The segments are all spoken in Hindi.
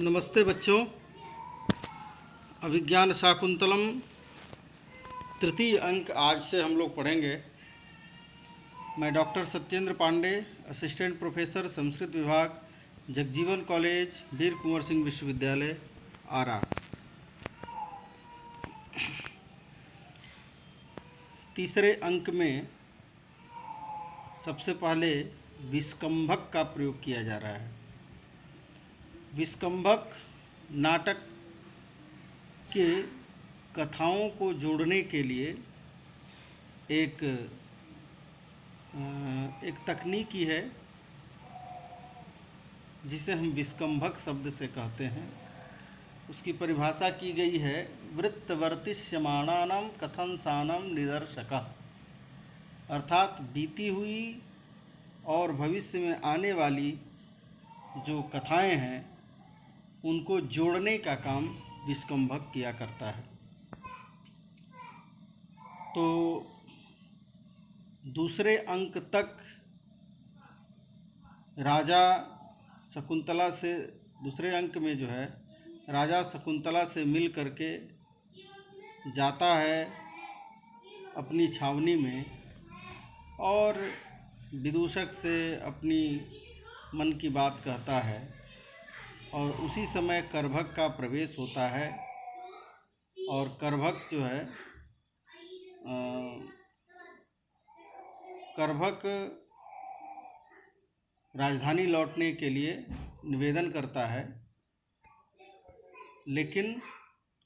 नमस्ते बच्चों। अभिज्ञान शाकुंतलम तृतीय अंक आज से हम लोग पढ़ेंगे। मैं doctor Satyendra Pandey, assistant professor Sanskrit विभाग, जगजीवन कॉलेज, वीर कुंवर सिंह विश्वविद्यालय, आरा। तीसरे अंक में सबसे पहले विस्कंभक का प्रयोग किया जा रहा है। विस्कंभक नाटक के कथाओं को जोड़ने के लिए एक तकनीकी है जिसे हम विस्कंभक शब्द से कहते हैं। उसकी परिभाषा की गई है वृत्तवर्तिष्यमाणानां कथंसानां निदर्शकः, अर्थात बीती हुई और भविष्य में आने वाली जो कथाएं हैं उनको जोड़ने का काम विस्कंभक किया करता है। तो दूसरे अंक तक राजा शकुंतला से, दूसरे अंक में जो है राजा शकुंतला से मिल करके जाता है अपनी छावनी में और विदूषक से अपनी मन की बात कहता है, और उसी समय करभक का प्रवेश होता है। और करभक जो है करभक राजधानी लौटने के लिए निवेदन करता है, लेकिन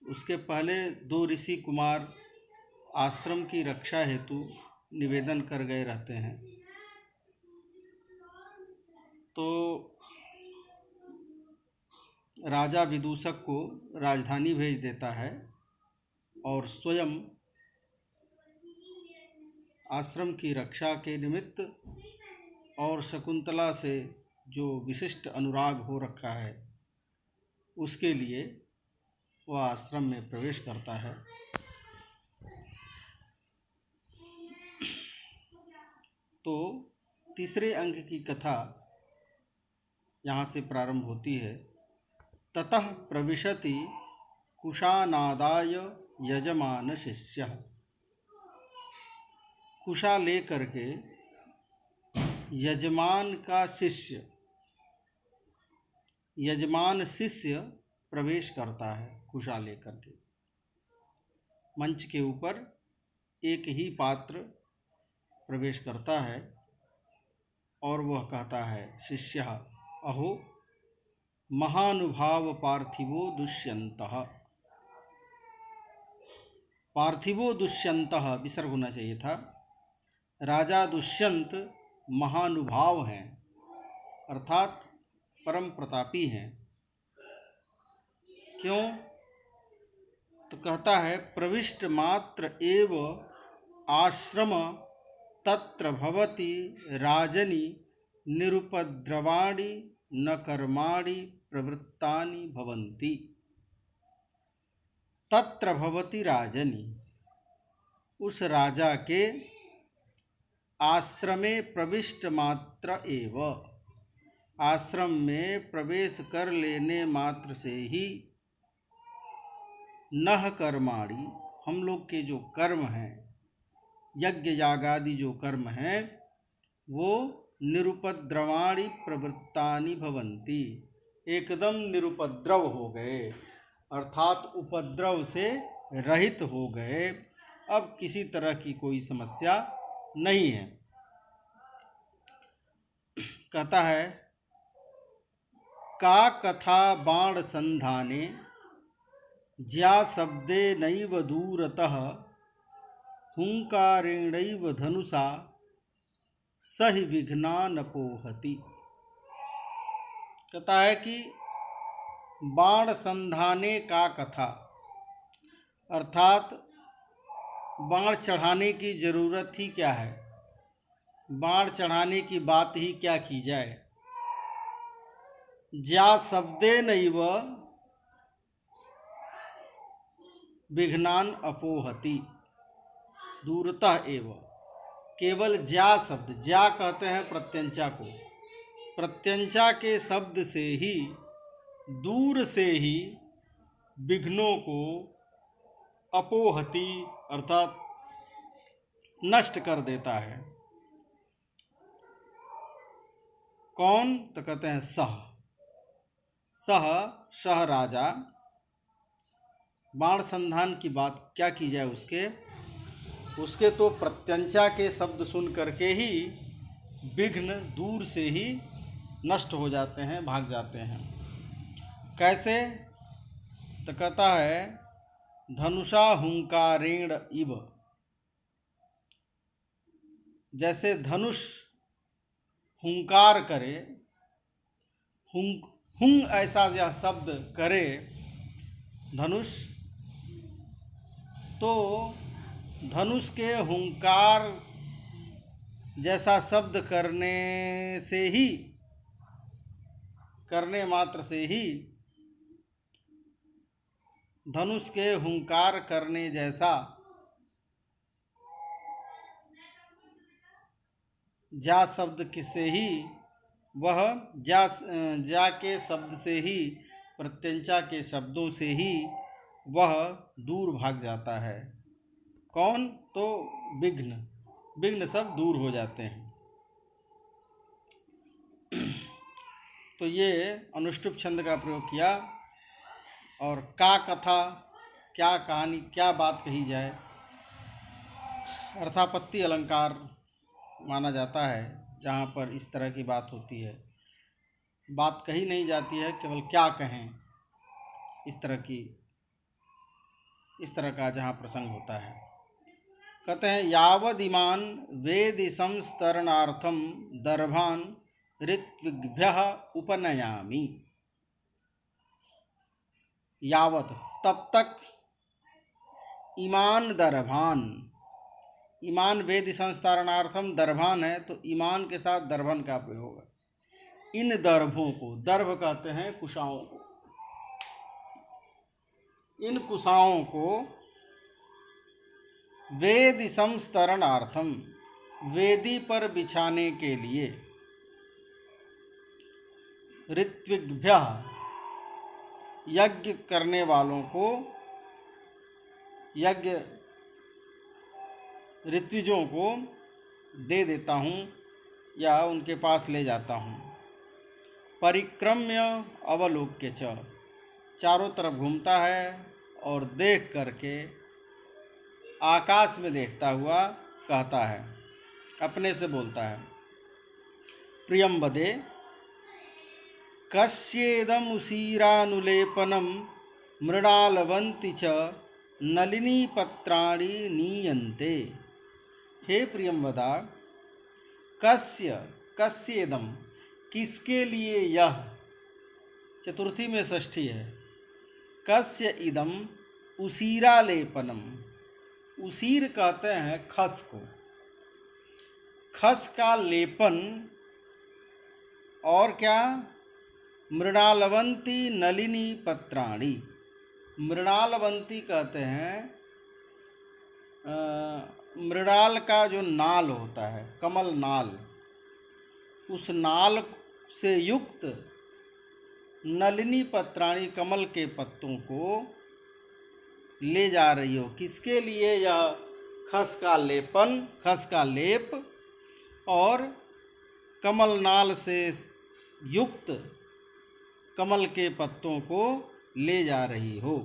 उसके पहले दो ऋषि कुमार आश्रम की रक्षा हेतु निवेदन कर गए रहते हैं। तो राजा विदूषक को राजधानी भेज देता है और स्वयं आश्रम की रक्षा के निमित्त और शकुंतला से जो विशिष्ट अनुराग हो रखा है उसके लिए वह आश्रम में प्रवेश करता है। तो तीसरे अंक की कथा यहाँ से प्रारंभ होती है। ततः प्रविशति कुशानादाय यजमान शिष्य। कुशा लेकर के यजमान का शिष्य, यजमान शिष्य प्रवेश करता है। कुशा लेकर के मंच के ऊपर एक ही पात्र प्रवेश करता है और वह कहता है, शिष्यः अहो महानुभाव पार्थिवो दुष्यन्तः। पार्थिवो दुष्यन्तः विसर्ग होना चाहिए था। राजा दुष्यंत महानुभाव हैं, अर्थात परम प्रतापी हैं। क्यों? तो कहता है प्रविष्ट मात्र एव आश्रम तत्र भवति राजनी निरुपद्रवाणि न कर्माणि प्रवृत्तानि भवन्ति। तत्र भवति राजनी, उस राजा के आश्रमे प्रविष्ट मात्र एव, आश्रम में प्रवेश कर लेने मात्र से ही नह कर्माणि, हम लोग के जो कर्म हैं, यज्ञ यागादि जो कर्म हैं, वो निरुपद्रवाणि प्रवृत्तानि भवन्ति, एकदम निरुपद्रव हो गए, अर्थात उपद्रव से रहित हो गए। अब किसी तरह की कोई समस्या नहीं है। कहता है का कथा बाण संधाने ज्या शब्दे नैव दूरतः हुंकारेणैव धनुषा सहि विघ्नान पोहति। कहता है कि बाण संधाने का कथा, अर्थात बाण चढ़ाने की जरूरत ही क्या है, बाण चढ़ाने की बात ही क्या की जाए। ज्या शब्दे नैव विघ्नान अपोहति, दूरतः एव, केवल ज्या शब्द, ज्या कहते हैं प्रत्यंचा को, प्रत्यंचा के शब्द से ही दूर से ही विघ्नों को अपोहति अर्थात नष्ट कर देता है। कौन? तो कहते हैं सह। सह सह राजा। बाण संधान की बात क्या की जाए उसके तो प्रत्यंचा के शब्द सुन करके ही विघ्न दूर से ही नष्ट हो जाते हैं, भाग जाते हैं। कैसे? तो कहता है धनुषा हुंकारेण इव। जैसे धनुष हुंकार करे, हुंग ऐसा यह शब्द करे धनुष, तो धनुष के हुंकार जैसा शब्द करने मात्र से ही धनुष के हुंकार करने जैसा जा शब्द से ही वह जा के शब्द से ही प्रत्यंचा के शब्दों से ही वह दूर भाग जाता है। कौन? तो विघ्न सब दूर हो जाते हैं। तो ये अनुष्टुप छंद का प्रयोग किया। और का कथा, क्या कहानी, क्या बात कही जाए, अर्थापत्ति अलंकार माना जाता है जहाँ पर इस तरह की बात होती है। बात कही नहीं जाती है, केवल क्या कहें, इस तरह का जहाँ प्रसंग होता है। कहते हैं यावदिमान वेद संस्तरणार्थम दर्भान ऋत्विग्भ्यः उपनयामि। यावत तब तक, ईमान दर्भान, ईमान वेद संस्तरणार्थम दर्भान है तो ईमान के साथ दर्भन का प्रयोग है। इन दर्भों को, दर्भ कहते हैं कुशाओं को, इन कुशाओं को वेद संस्तरणार्थम, वेदी पर बिछाने के लिए, ऋत्विग्भ्यः यज्ञ करने वालों को, यज्ञ ऋत्विजों को दे देता हूँ या उनके पास ले जाता हूँ। परिक्रम्य अवलोक्य च, चारों तरफ घूमता है और देख करके आकाश में देखता हुआ कहता है, अपने से बोलता है, प्रियम वदे कस्येदम उसीरानुलेपनम मृणालवंति च नलिनी पत्राणि नीयन्ते। हे प्रियंवदा, कस्येदम, किसके लिए यह, चतुर्थी में षष्ठी है, कस्य इदम उसीरालेपनम, उसीर कहते हैं खस को, खस का लेपन, और क्या, मृणालवंती नलिनी पत्राणि, मृणालवंती कहते हैं मृणाल का जो नाल होता है, कमल नाल, उस नाल से युक्त नलिनी पत्राणि, कमल के पत्तों को ले जा रही हो। किसके लिए? यह खस का लेपन, खस का लेप और कमल नाल से युक्त कमल के पत्तों को ले जा रही हो।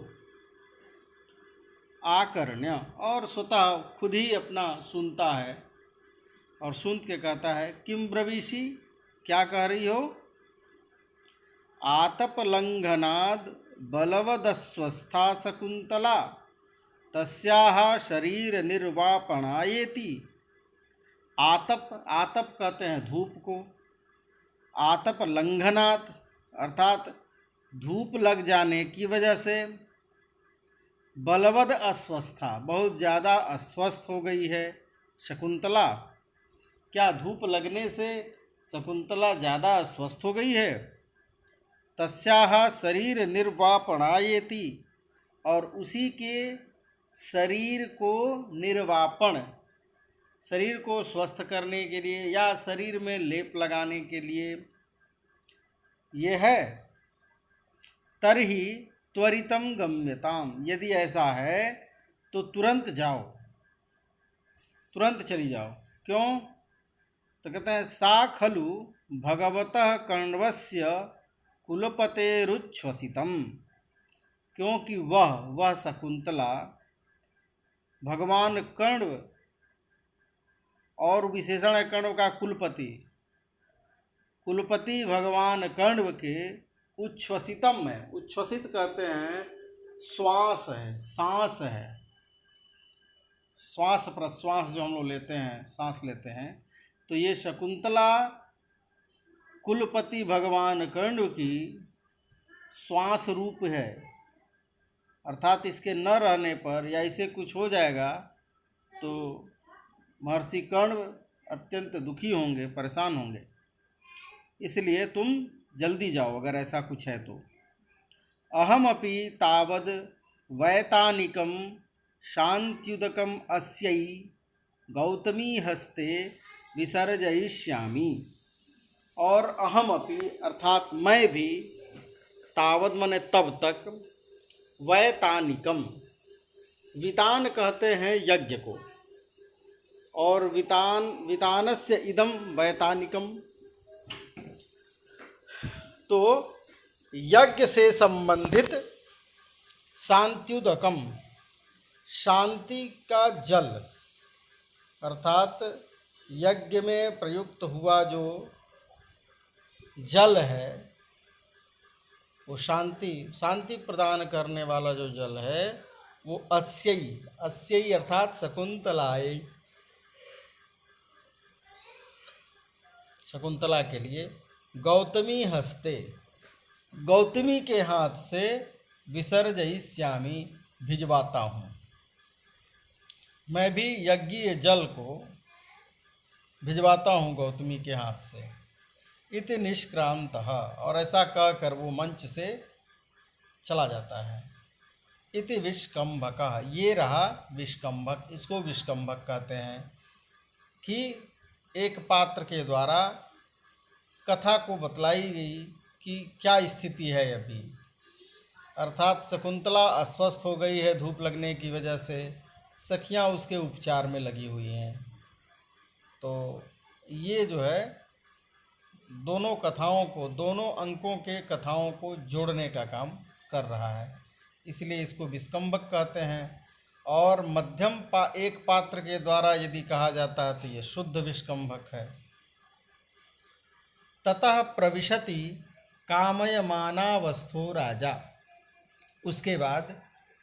आकर्ण्य, और स्वतः खुद ही अपना सुनता है और सुन के कहता है, किम ब्रवीषि, क्या कह रही हो? आतपलंघनाद बलवदस्वस्था शकुंतला तस्याः शरीर निर्वापणायेति। आतप, आतप कहते हैं धूप को, आतप लंघनात् अर्थात धूप लग जाने की वजह से, बलवद अस्वस्था, बहुत ज़्यादा अस्वस्थ हो गई है शकुंतला। क्या धूप लगने से शकुंतला ज़्यादा अस्वस्थ हो गई है? तस्याः शरीर निर्वापणायेति, और उसी के शरीर को निर्वापण, शरीर को स्वस्थ करने के लिए या शरीर में लेप लगाने के लिए, ये है तर्हि त्वरितम गम्यताम, यदि ऐसा है तो तुरंत जाओ, तुरंत चली जाओ। क्यों? तो कहते हैं सा खलु भगवतः कण्वस्य कुलपतेरुच्छ्वसितम, क्योंकि वह शकुंतला भगवान कण्व, और विशेषण है कण्व का कुलपति, कुलपति भगवान कण्व के उच्छ्वसितम है। उच्छ्वसित कहते हैं श्वास है, सांस है, श्वास प्रश्वास जो हम लोग लेते हैं, सांस लेते हैं, तो ये शकुंतला कुलपति भगवान कण्व की श्वास रूप है। अर्थात इसके न रहने पर या इसे कुछ हो जाएगा तो महर्षि कण्व अत्यंत दुखी होंगे, परेशान होंगे। इसलिए तुम जल्दी जाओ अगर ऐसा कुछ है तो। अहमपि तावद वैतानिकम शांत्युदकम अस्यै गौतमी हस्ते विसर्जयिष्यामि, और अहमपि अर्थात मैं भी, तावद मने तब तक, वैतानिकम, वितान कहते हैं यज्ञ को, और वितानस्य इदम वैतानिकम, तो यज्ञ से संबंधित शांत्युदकम, शांति का जल, अर्थात यज्ञ में प्रयुक्त हुआ जो जल है वो शांति प्रदान करने वाला जो जल है वो अस्यै अर्थात शकुंतलायै, शकुंतला के लिए, गौतमी हस्ते, गौतमी के हाथ से, विसर्जयिष्यामि भिजवाता हूँ, मैं भी यज्ञीय जल को भिजवाता हूँ गौतमी के हाथ से। इति निष्क्रांतः, और ऐसा कहकर वो मंच से चला जाता है। इति विष्कंभकः, ये रहा विष्कंभक, इसको विष्कंभक कहते हैं कि एक पात्र के द्वारा कथा को बतलाई गई कि क्या स्थिति है अभी, अर्थात शकुंतला अस्वस्थ हो गई है धूप लगने की वजह से, सखियां उसके उपचार में लगी हुई हैं। तो ये जो है दोनों कथाओं को, दोनों अंकों के कथाओं को जोड़ने का काम कर रहा है, इसलिए इसको विष्कंभक कहते हैं। और मध्यम एक पात्र के द्वारा यदि कहा जाता है तो ये शुद्ध विष्कंभक है। ततः प्रविशति कामयमानावस्थो राजा, उसके बाद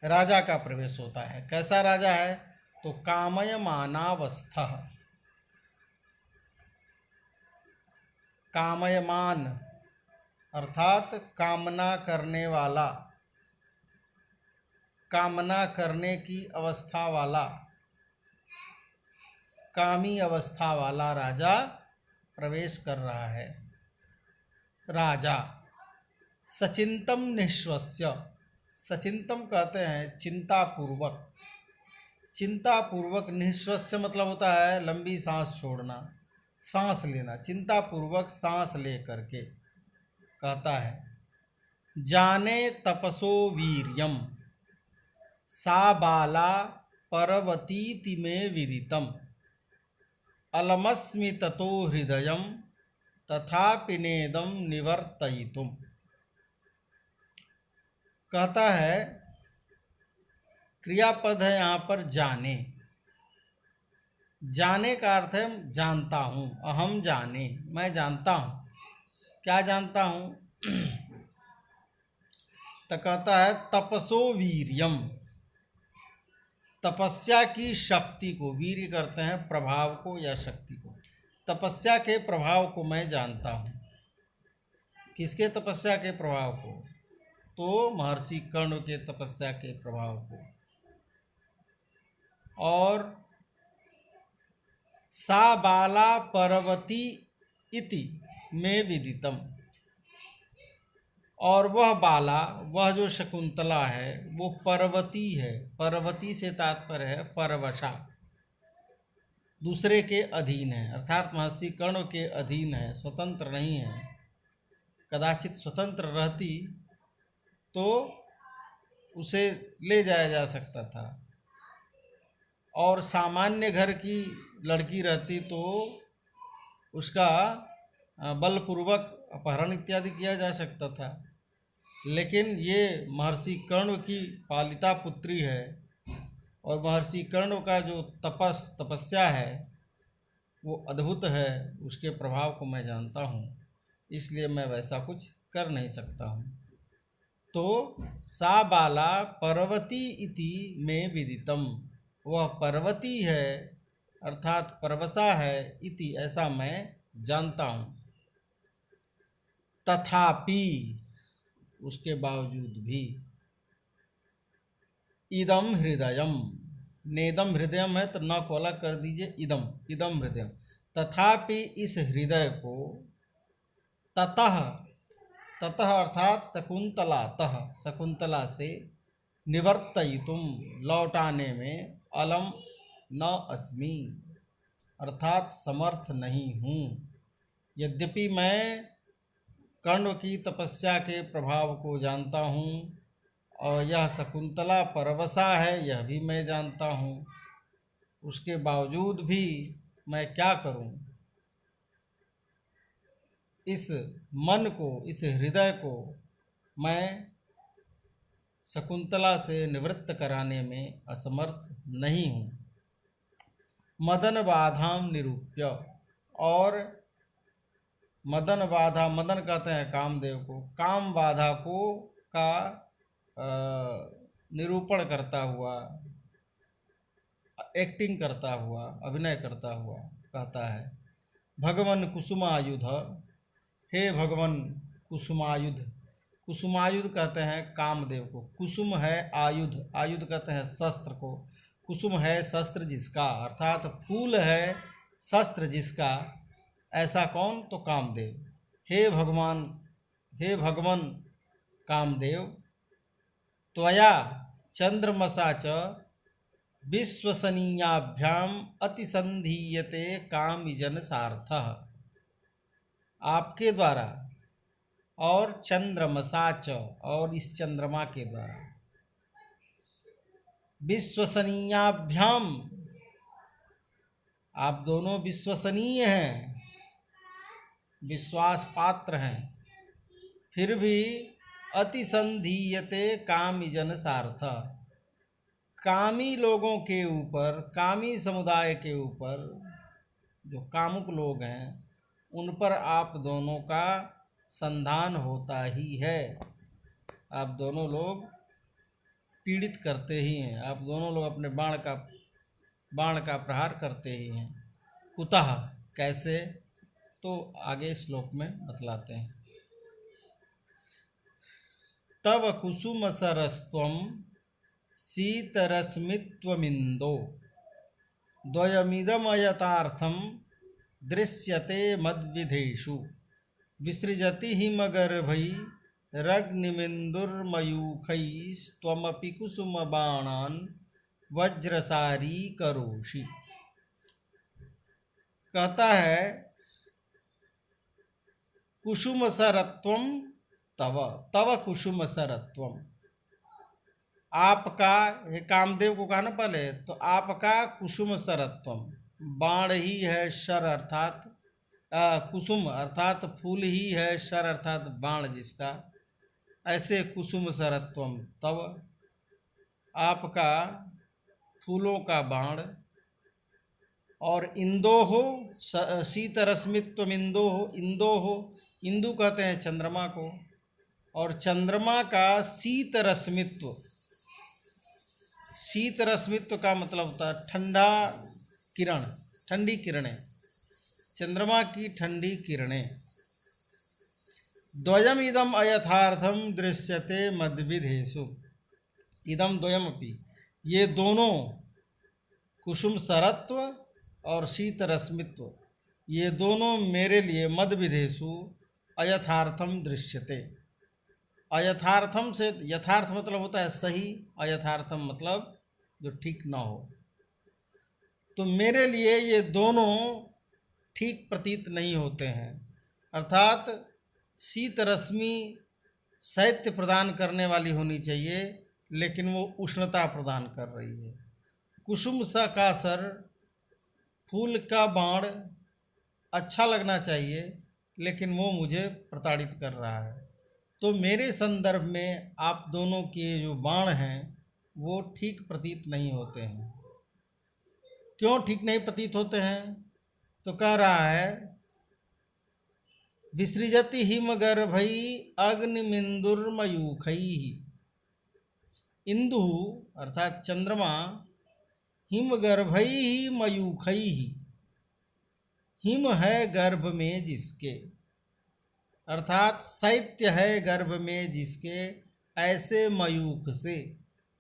राजा का प्रवेश होता है। कैसा राजा है? तो कामयमानावस्थः, कामयमान अर्थात कामना करने वाला, कामना करने की अवस्था वाला, कामी अवस्था वाला राजा प्रवेश कर रहा है। राजा सचिंतम निश्वस्य, सचिंतम कहते हैं चिंतापूर्वक, चिंतापूर्वक, निश्वस्य मतलब होता है लंबी सांस छोड़ना, सांस लेना, चिंतापूर्वक सांस ले करके कहता है। जाने तपसो वीर्यम सा बाला परवतीति में विदितम, अलमस्मि ततो हृदयम तथापि नेदम निवर्तयितुम, कहता है क्रियापद है यहाँ पर जाने, जाने का अर्थ है जानता हूँ, अहम जाने, मैं जानता हूँ। क्या जानता हूँ? तो कहता है तपसो वीर्यम, तपस्या की शक्ति को, वीर्य करते हैं प्रभाव को या शक्ति को, तपस्या के प्रभाव को मैं जानता हूँ। किसके तपस्या के प्रभाव को? तो महर्षि कर्ण के तपस्या के प्रभाव को। और सा बाला परवती इति में विदितम, और वह बाला, वह जो शकुंतला है वो परवती है, परवती से तात्पर्य है परवशा, दूसरे के अधीन है, अर्थात महर्षि कर्ण के अधीन है, स्वतंत्र नहीं है। कदाचित स्वतंत्र रहती तो उसे ले जाया जा सकता था, और सामान्य घर की लड़की रहती तो उसका बलपूर्वक अपहरण इत्यादि किया जा सकता था। लेकिन ये महर्षि कर्ण की पालिता पुत्री है, और महर्षि कर्ण का जो तपस्या है वो अद्भुत है, उसके प्रभाव को मैं जानता हूँ, इसलिए मैं वैसा कुछ कर नहीं सकता हूँ। तो सा बाला पर्वती इति में विदितम, वह पर्वती है अर्थात परवसा है, इति ऐसा मैं जानता हूँ। तथापि उसके बावजूद भी, इदम हृदयम, नेदम हृदयम है तो न को अलग कर दीजिए, इदम इदम हृदयम, तथापि इस हृदय को, ततः ततः अर्थात शकुंतलातः, शकुंतला से, निवर्तयितुम लौटाने में, अलम न अस्मि अर्थात समर्थ नहीं हूँ। यद्यपि मैं कर्ण की तपस्या के प्रभाव को जानता हूँ और यह शकुंतला परवसा है यह भी मैं जानता हूँ, उसके बावजूद भी मैं क्या करूँ? इस मन को, इस हृदय को मैं शकुंतला से निवृत्त कराने में असमर्थ नहीं हूँ। मदन बाधाम निरूप्य, और मदन बाधा, मदन कहते हैं कामदेव को, काम बाधा को का निरूपण करता हुआ, एक्टिंग करता हुआ, अभिनय करता हुआ कहता है, भगवन कुसुमायुध, हे भगवन कुसुमायुध। कुसुमायुध कहते हैं कामदेव को, कुसुम है आयुध, आयुध कहते हैं शस्त्र को, कुसुम है शस्त्र जिसका, अर्थात फूल है शस्त्र जिसका, ऐसा कौन? तो कामदेव। हे भगवान, हे भगवन कामदेव, त्वया चंद्रमसा च विश्वसनीयाभ्याम अतिसंधीयते कामिजन सार्थः, आपके द्वारा और चंद्रमसा च, और इस चंद्रमा के द्वारा, विश्वसनीयाभ्याम, आप दोनों विश्वसनीय हैं, विश्वास पात्र हैं, फिर भी अतिसंधीयते कामिजन सार्थ, कामी लोगों के ऊपर, कामी समुदाय के ऊपर, जो कामुक लोग हैं उन पर आप दोनों का संधान होता ही है, आप दोनों लोग पीड़ित करते ही हैं, आप दोनों लोग अपने बाण का प्रहार करते ही हैं। कुतः, कैसे? तो आगे श्लोक में बतलाते हैं। तव कुसुम सरस्त्वं शीतरश्मित्वमिन्दो द्वयमिदमयथार्थं दृश्यते मद्विधेषु विसृजति हिमगर्भैरग्निमिन्दुर्मयूखैस्त्वमपि कुसुमबाणान् वज्रसारी करोषि। कहता है कुसुम सरत्वम तव, तव कुसुम सरत्वम, आपका, ये कामदेव को कहा ना पहले, तो आपका कुसुम सरत्वम, बाण ही है शर अर्थात कुसुम अर्थात फूल ही है, शर अर्थात बाण जिसका, ऐसे कुसुम सरत्वम तव, आपका फूलों का बाण, और इंदो हो शीतरश्मित्वम इंदो हो, इंदो हो, इंदु कहते हैं चंद्रमा को, और चंद्रमा का शीतरश्मित्व, शीतरश्मित्व का मतलब होता है ठंडा किरण, ठंडी किरणें, चंद्रमा की ठंडी किरणें। द्वयम इदम अयथार्थम दृश्यते मद्विधेषु, इदम द्वयमपि, ये दोनों कुसुम सरत्व और शीतरश्मित्व, ये दोनों मेरे लिए मद्विधेषु अयथार्थम दृश्यते। अयथार्थम से, यथार्थ मतलब होता है सही, अयथार्थम मतलब जो ठीक ना हो, तो मेरे लिए ये दोनों ठीक प्रतीत नहीं होते हैं। अर्थात शीत रश्मि शैत्य प्रदान करने वाली होनी चाहिए, लेकिन वो उष्णता प्रदान कर रही है। कुसुम सा का सर, फूल का बाण अच्छा लगना चाहिए, लेकिन वो मुझे प्रताड़ित कर रहा है। तो मेरे संदर्भ में आप दोनों के जो बाण हैं वो ठीक प्रतीत नहीं होते हैं। क्यों ठीक नहीं प्रतीत होते हैं? तो कह रहा है, विसृजति हिमगर्भई अग्निमिंदुर्मयूखई। इंदु अर्थात चंद्रमा, हिमगर्भई मयूखई, हिम है गर्भ में जिसके, अर्थात शैत्य है गर्भ में जिसके, ऐसे मयूख से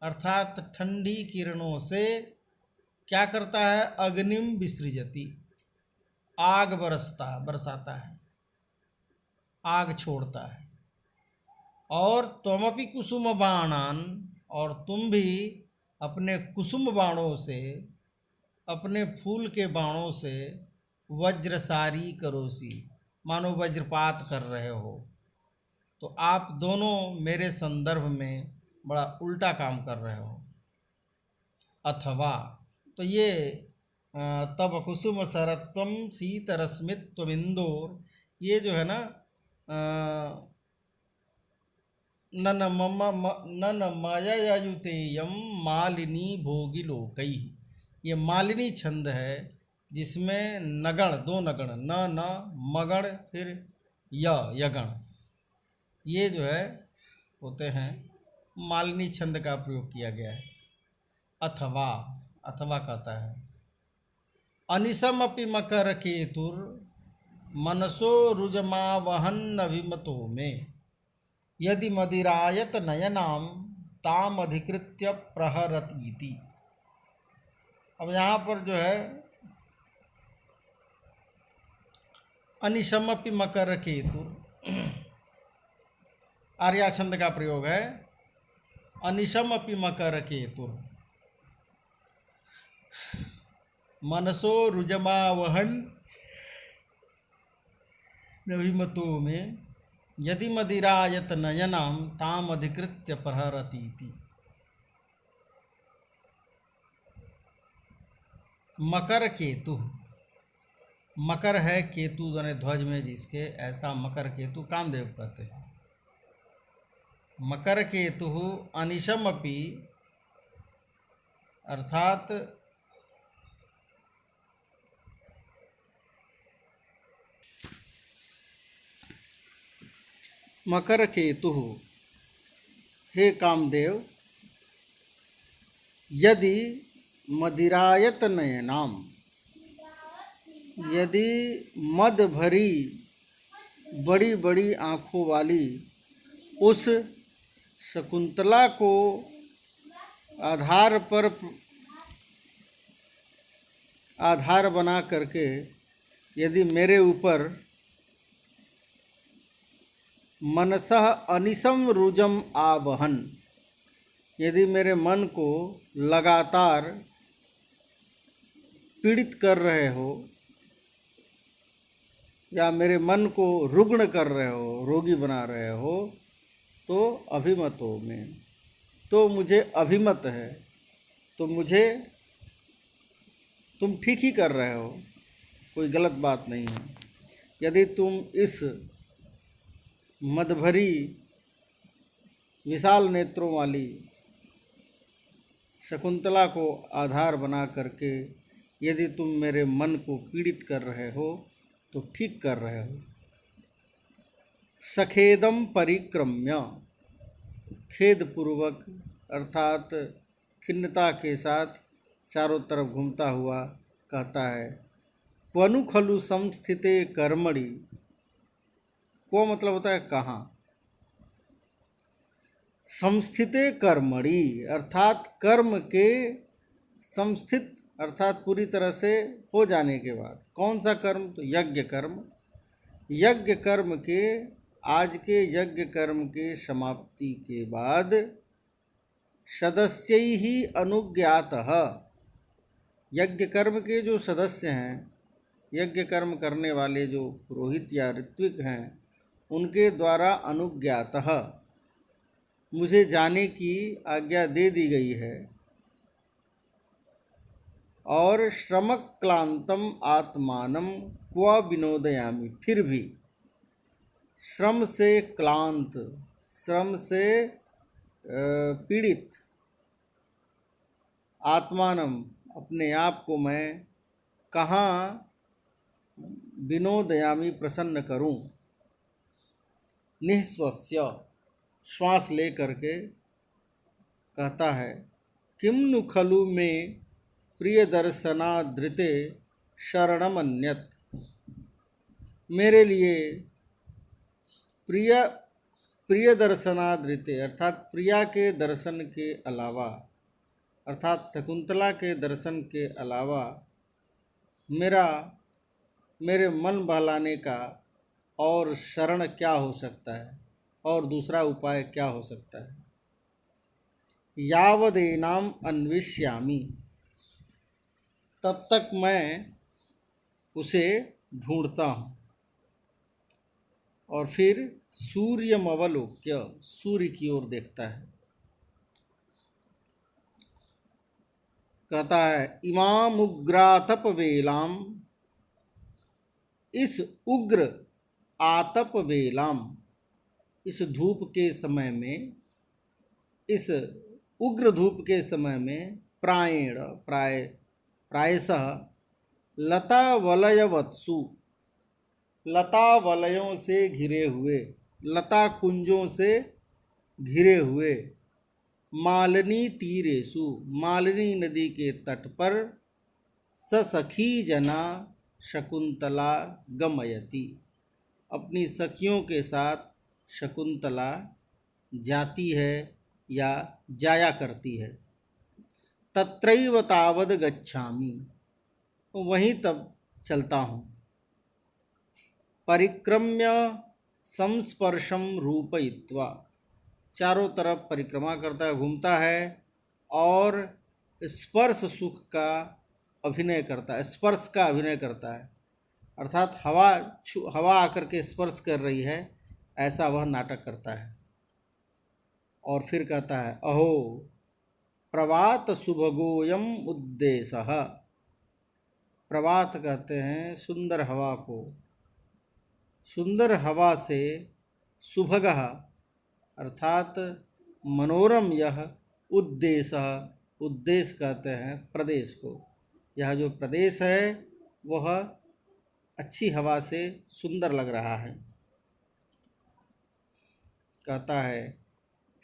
अर्थात ठंडी किरणों से क्या करता है? अग्निम विसृजति, आग बरसाता है, आग छोड़ता है। और त्वमपि कुसुम बाणान, और तुम भी अपने कुसुम बाणों से, अपने फूल के बाणों से वज्रसारी करोसी, मानो वज्रपात कर रहे हो। तो आप दोनों मेरे संदर्भ में बड़ा उल्टा काम कर रहे हो। अथवा, तो ये तब कुसुम सरत्वम शीतरश्मित्वमिंदोर, ये जो है ना नन मययुतेयम मालिनी भोगिलोकई, ये मालिनी छंद है जिसमें नगण, दो नगण, न मगण फिर यगण, ये जो है होते हैं, मालिनी छंद का प्रयोग किया गया है। अथवा, अथवा कहता है, अनिशम अपि मकर केतुर मनसो रुजमावहन्नभिमतो में, यदि मदिरायत नयनाम ताम अधिकृत्य प्रहरतीति। अब यहाँ पर जो है अनिशमपि मकर केतु, आर्या छंद का प्रयोग है। अनिशमपि मकर केतु, मनसो रुजमावहन नभिमतो में, यदि मदिरायत नयनाम ताम अधिकृत्य प्रहरतीति। मकर केतु, मकर है केतु यानी ध्वज में जिसके, ऐसा मकर केतु कामदेव कहते हैं। मकर केतु अनिशमपि, अर्थात मकर केतु, हे कामदेव, यदि मदिरायत नयनाम, यदि मद भरी बड़ी बड़ी आँखों वाली उस शकुंतला को आधार बना करके यदि मेरे ऊपर मनसः अनिशम रुजम आवहन, यदि मेरे मन को लगातार पीड़ित कर रहे हो या मेरे मन को रुग्ण कर रहे हो, रोगी बना रहे हो, तो अभिमतों में, तो मुझे अभिमत है, तो मुझे तुम ठीक ही कर रहे हो, कोई गलत बात नहीं है। यदि तुम इस मदभरी विशाल नेत्रों वाली शकुंतला को आधार बना करके यदि तुम मेरे मन को पीड़ित कर रहे हो तो ठीक कर रहे हो। सखेदम परिक्रम्य, खेद पूर्वक अर्थात खिन्नता के साथ चारों तरफ घूमता हुआ कहता है, क्वनु खलु संस्थिते कर्मणि, को मतलब होता है कहाँ, संस्थिते कर्मणि अर्थात कर्म के संस्थित अर्थात पूरी तरह से हो जाने के बाद। कौन सा कर्म? तो यज्ञ कर्म। यज्ञ कर्म के, आज के यज्ञ कर्म के समाप्ति के बाद सदस्यैहि अनुज्ञातः, यज्ञ कर्म के जो सदस्य हैं, यज्ञ कर्म करने वाले जो पुरोहित या ऋत्विक हैं, उनके द्वारा अनुज्ञातः मुझे जाने की आज्ञा दे दी गई है और श्रमक क्लांतम आत्मानम क्व विनोदयामि, फिर भी श्रम से क्लांत, श्रम से पीड़ित आत्मानम, अपने आप को मैं कहाँ विनोदयामि, प्रसन्न करूं। निःश्वस्य, श्वास ले करके कहता है, किम नु खलु में प्रिय दर्शनादृते शरणमन्यत, मेरे लिए प्रिय प्रिय दर्शनादृते अर्थात प्रिया के दर्शन के अलावा, अर्थात शकुंतला के दर्शन के अलावा मेरे मन बहलाने का और शरण क्या हो सकता है, और दूसरा उपाय क्या हो सकता है। यावदेनाम अन्विष्यामि, तब तक मैं उसे ढूंढता हूँ। और फिर सूर्यमवलोक्य, सूर्य की ओर देखता है, कहता है, इमाम उग्रातप वेलाम, इस उग्र आतप वेलाम, इस धूप के समय में, इस उग्र धूप के समय में, प्रायशः लता वलयवत्सु, लता वलयों से घिरे हुए, लता कुंजों से घिरे हुए, मालिनी तीरेषु, मालिनी नदी के तट पर, ससखी जना शकुंतला गमयति, अपनी सखियों के साथ शकुंतला जाती है या जाया करती है। तत्रैव तावद गच्छामि, वहीं तब चलता हूँ। परिक्रम्य संस्पर्शम रूपयित्वा, चारों तरफ परिक्रमा करता है, घूमता है और स्पर्श सुख का अभिनय करता है, स्पर्श का अभिनय करता है, अर्थात हवा आकर के स्पर्श कर रही है, ऐसा वह नाटक करता है। और फिर कहता है, अहो प्रभात सुभगोयम उद्देशः, प्रभात कहते हैं सुंदर हवा को, सुंदर हवा से सुभगः अर्थात मनोरम, यह उद्देश्य, उद्देश्य कहते हैं प्रदेश को, यह जो प्रदेश है वह अच्छी हवा से सुंदर लग रहा है। कहता है,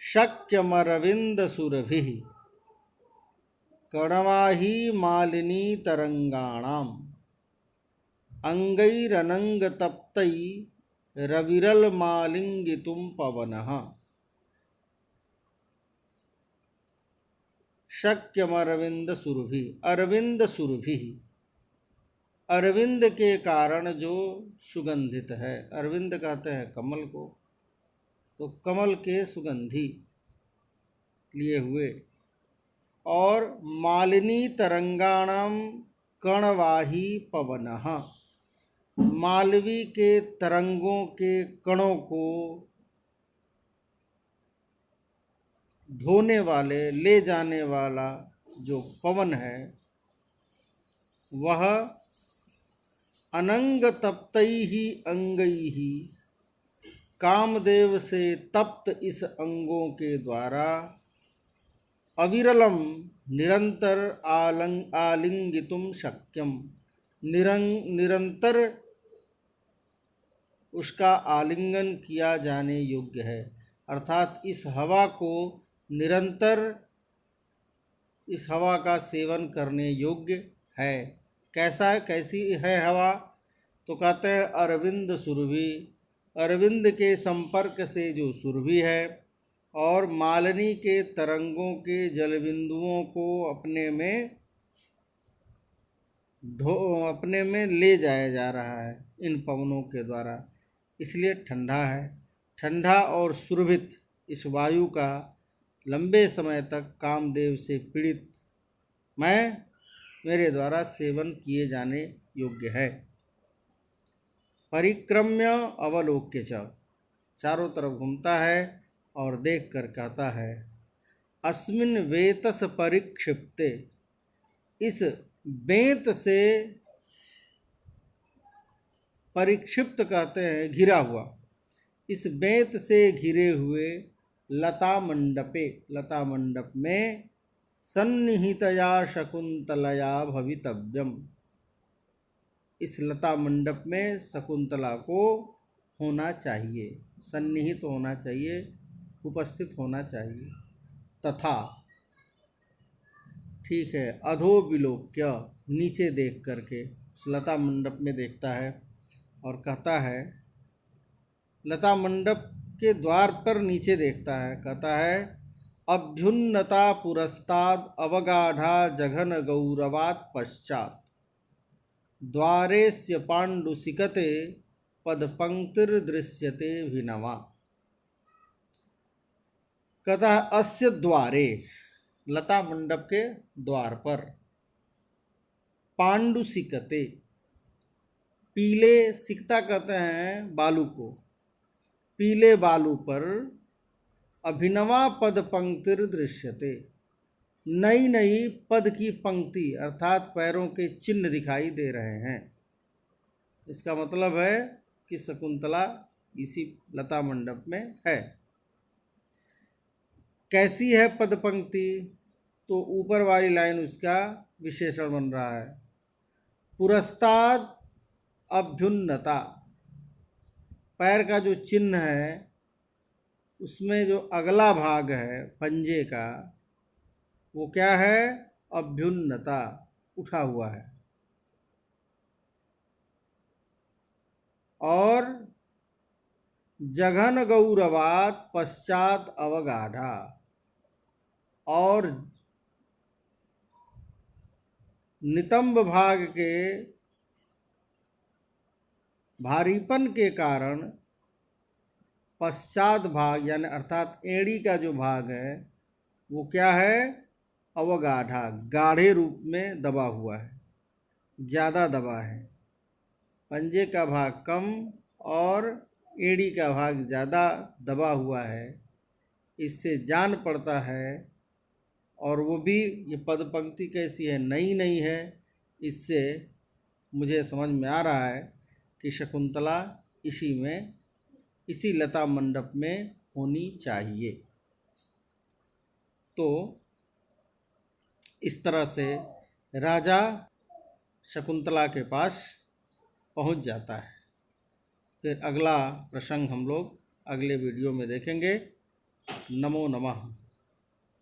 शक्यमरविंद सुरभिः कणवाही मालिनी तरंगाणाम, अंगैरनंग तप्तई रविरल मालिंगितुम पवनः। शक्यमरविंद सुरभि, अरविंद सुरभि, अरविंद के कारण जो सुगंधित है, अरविंद कहते हैं कमल को, तो कमल के सुगंधी लिए हुए, और मालिनी तरंगाणाम कणवाही पवनः, मालवी के तरंगों के कणों को ढोने वाले, ले जाने वाला जो पवन है, वह अनंग तप्तैहि अंगैहि, कामदेव से तप्त इस अंगों के द्वारा, अविरलम निरंतर आलिंगितुम शक्यम, निरंतर उसका आलिंगन किया जाने योग्य है, अर्थात इस हवा को निरंतर, इस हवा का सेवन करने योग्य है। कैसी है हवा, तो कहते हैं अरविंद सुरभि, अरविंद के संपर्क से जो सुरभि है, और मालिनी के तरंगों के जलबिंदुओं को अपने में ले जाया जा रहा है इन पवनों के द्वारा, इसलिए ठंडा है। ठंडा और सुरभित इस वायु का लंबे समय तक कामदेव से पीड़ित मेरे द्वारा सेवन किए जाने योग्य है। परिक्रम्य अवलोक्य च, चारों तरफ घूमता है और देख कर कहता है, अस्मिन वेतस परिक्षिप्ते, इस बेंत से, परिक्षिप्त कहते हैं घिरा हुआ, इस बेंत से घिरे हुए लता मंडपे, लता मंडप में सन्निहितया शकुंतलया भवितव्यम, इस लता मंडप में शकुंतला को होना चाहिए, सन्निहित होना चाहिए, उपस्थित होना चाहिए। तथा, ठीक है, अधो विलोक्य, नीचे देख करके उस लता मंडप में देखता है और कहता है, लता मंडप के द्वार पर नीचे देखता है, कहता है, अभ्युन्नता पुरस्ताद अवगाढ़ा जघन गौरवात् पश्चात द्वारेस्य पाण्डुसिकते पदपंक्तिर्दृश्यते भिनवा। कहता है, अस्य द्वारे, लता मंडप के द्वार पर, पाण्डुसिकते, पीले, सिकता कहते हैं बालू को, पीले बालू पर अभिनवा पद पंक्तिर दृश्यते, नई नई पद की पंक्ति अर्थात पैरों के चिन्ह दिखाई दे रहे हैं। इसका मतलब है कि शकुंतला इसी लता मंडप में है। कैसी है पद पंक्ति? तो ऊपर वाली लाइन उसका विशेषण बन रहा है। पुरस्ताद अभ्युन्नता, पैर का जो चिन्ह है उसमें जो अगला भाग है पंजे का, वो क्या है? अभ्युन्नता, उठा हुआ है। और जघन गौरवात पश्चात अवगाढ़ा, और नितंब भाग के भारीपन के कारण पश्चात भाग यानी अर्थात एड़ी का जो भाग है वो क्या है? अवगाढ़ा, गाढ़े रूप में दबा हुआ है, ज़्यादा दबा है। पंजे का भाग कम और एड़ी का भाग ज़्यादा दबा हुआ है। इससे जान पड़ता है, और वो भी ये पद पंक्ति कैसी है? नई नई है। इससे मुझे समझ में आ रहा है कि शकुंतला इसी में, इसी लता मंडप में होनी चाहिए। तो इस तरह से राजा शकुंतला के पास पहुंच जाता है। फिर अगला प्रसंग हम लोग अगले वीडियो में देखेंगे। नमो नमः।